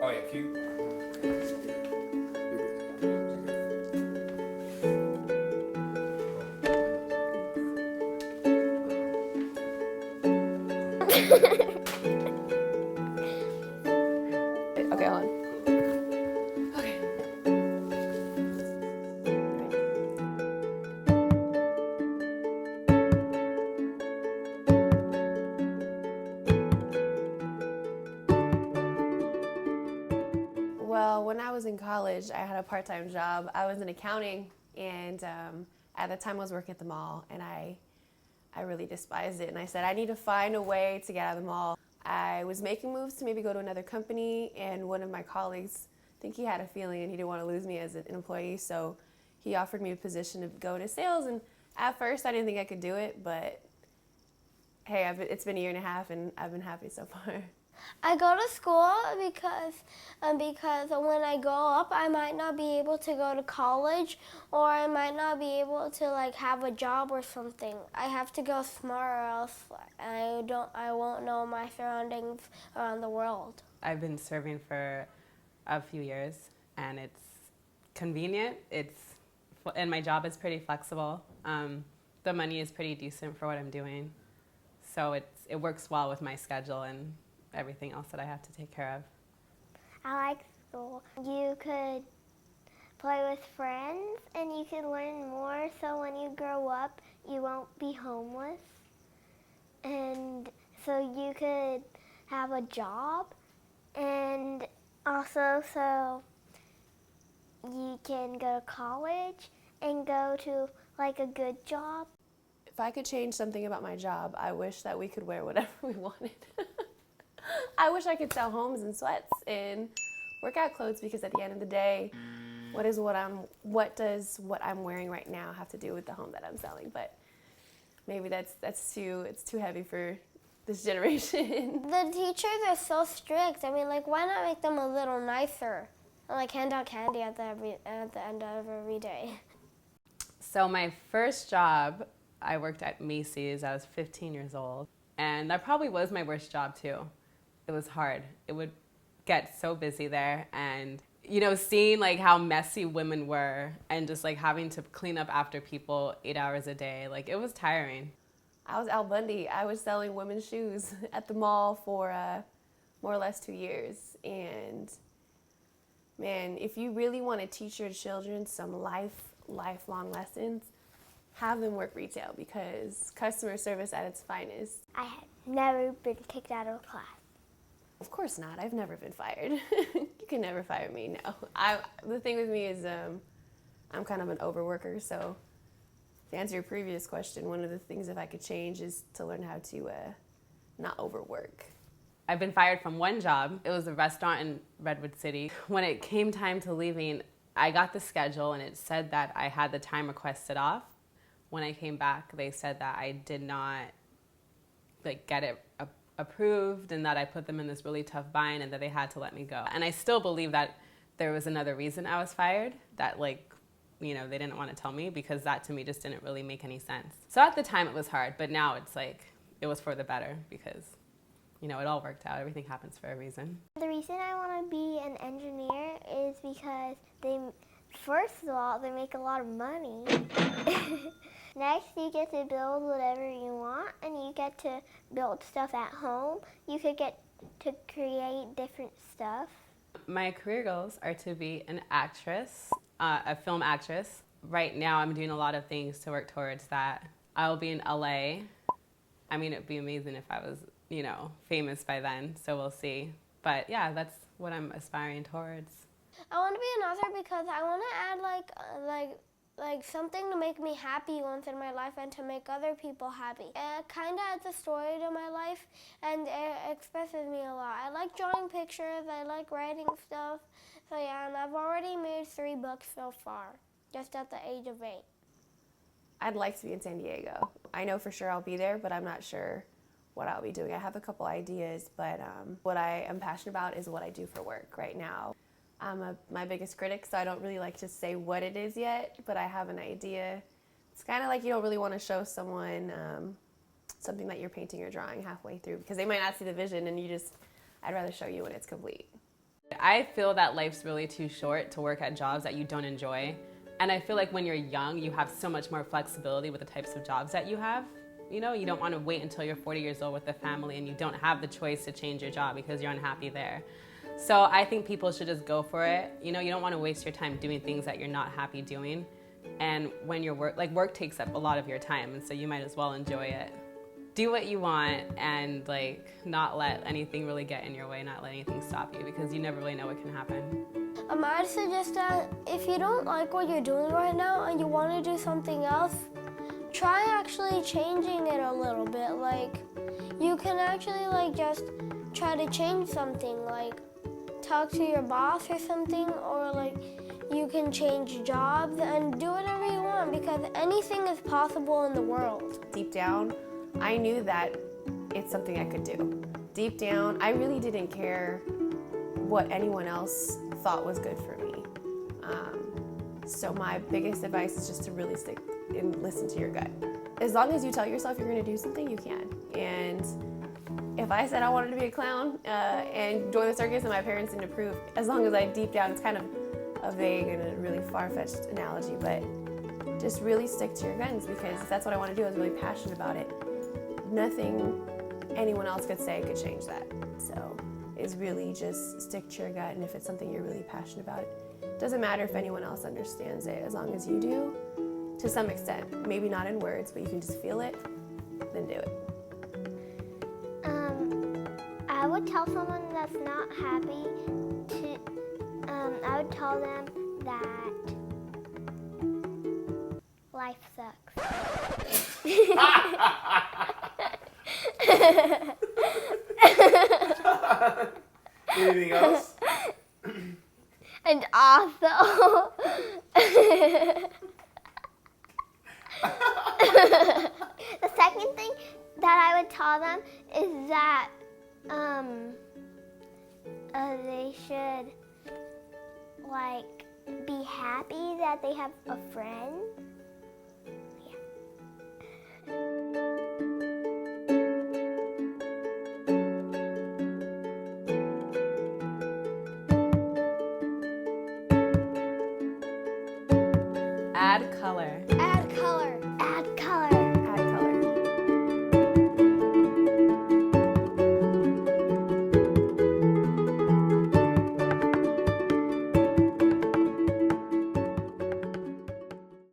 Oh yeah, cute. Okay, hold on. Okay. Well, when I was in college, I had a part-time job. I was in accounting, and at the time I was working at the mall, and I really despised it. And I said, I need to find a way to get out of the mall. I was making moves to maybe go to another company, and one of my colleagues, I think he had a feeling and he didn't want to lose me as an employee, so he offered me a position to go into sales. And at first, I didn't think I could do it, but hey, it's been a year and a half, and I've been happy so far. I go to school because when I grow up, I might not be able to go to college, or I might not be able to like have a job or something. I have to go smart, or else I won't know my surroundings around the world. I've been serving for a few years, and it's convenient. And my job is pretty flexible. The money is pretty decent for what I'm doing, so it works well with my schedule and everything else that I have to take care of. I like school. You could play with friends and you could learn more, so when you grow up you won't be homeless. And so you could have a job, and also so you can go to college and go to like a good job. If I could change something about my job, I wish that we could wear whatever we wanted. I wish I could sell homes and sweats and workout clothes, because at the end of the day, what does what I'm wearing right now have to do with the home that I'm selling? But maybe it's too heavy for this generation. The teachers are so strict. I mean, like, why not make them a little nicer? And, like, hand out candy at the end of every day. So my first job, I worked at Macy's. I was 15 years old, and that probably was my worst job too. It was hard. It would get so busy there, and seeing like how messy women were, and just like having to clean up after people 8 hours a day, like it was tiring. I was Al Bundy. I was selling women's shoes at the mall for more or less 2 years. And man, if you really want to teach your children some lifelong lessons, have them work retail, because customer service at its finest. I have never been kicked out of class. Of course not. I've never been fired. You can never fire me, no. The thing with me is I'm kind of an overworker, so to answer your previous question, one of the things if I could change is to learn how to not overwork. I've been fired from one job. It was a restaurant in Redwood City. When it came time to leaving, I got the schedule and it said that I had the time requested off. When I came back, they said that I did not get it approved, and that I put them in this really tough bind, and that they had to let me go. And I still believe that there was another reason I was fired, that they didn't want to tell me, because that to me just didn't really make any sense. So at the time it was hard, but now it's like it was for the better, because it all worked out. Everything happens for a reason. The reason I want to be an engineer is because first of all, they make a lot of money. Next, you get to build whatever you want, and you get to build stuff at home. You could get to create different stuff. My career goals are to be an actress, a film actress. Right now, I'm doing a lot of things to work towards that. I'll be in LA. I mean, it'd be amazing if I was, famous by then, so we'll see. But yeah, that's what I'm aspiring towards. I want to be an author because I want to add like something to make me happy once in my life and to make other people happy. It kind of adds a story to my life, and it expresses me a lot. I like drawing pictures, I like writing stuff. So yeah, and I've already made 3 books so far, just at the age of 8. I'd like to be in San Diego. I know for sure I'll be there, but I'm not sure what I'll be doing. I have a couple ideas, but what I am passionate about is what I do for work right now. I'm my biggest critic, so I don't really like to say what it is yet, but I have an idea. It's kind of like you don't really want to show someone something that you're painting or drawing halfway through, because they might not see the vision, and I'd rather show you when it's complete. I feel that life's really too short to work at jobs that you don't enjoy. And I feel like when you're young, you have so much more flexibility with the types of jobs that you have. You know, you don't want to wait until you're 40 years old with a family and you don't have the choice to change your job because you're unhappy there. So I think people should just go for it. You know, you don't want to waste your time doing things that you're not happy doing. And when you're work takes up a lot of your time, and so you might as well enjoy it. Do what you want and not let anything really get in your way, not let anything stop you, because you never really know what can happen. I'd suggest that if you don't like what you're doing right now and you want to do something else, try actually changing it a little bit. You can actually just try to change something, talk to your boss or something, or you can change jobs and do whatever you want, because anything is possible in the world. Deep down, I knew that it's something I could do. Deep down, I really didn't care what anyone else thought was good for me. So my biggest advice is just to really stick and listen to your gut. As long as you tell yourself you're gonna do something, you can. And if I said I wanted to be a clown and join the circus and my parents didn't approve, as long as I deep down, it's kind of a vague and a really far-fetched analogy, but just really stick to your guns, because if that's what I want to do, I was really passionate about it. Nothing anyone else could say could change that. So it's really just stick to your gut, and if it's something you're really passionate about, it doesn't matter if anyone else understands it, as long as you do, to some extent. Maybe not in words, but you can just feel it, then do it. I would tell someone that's not happy to, I would tell them that life sucks. Anything else? And also, the second thing that I would tell them is that they should be happy that they have a friend. AddColor.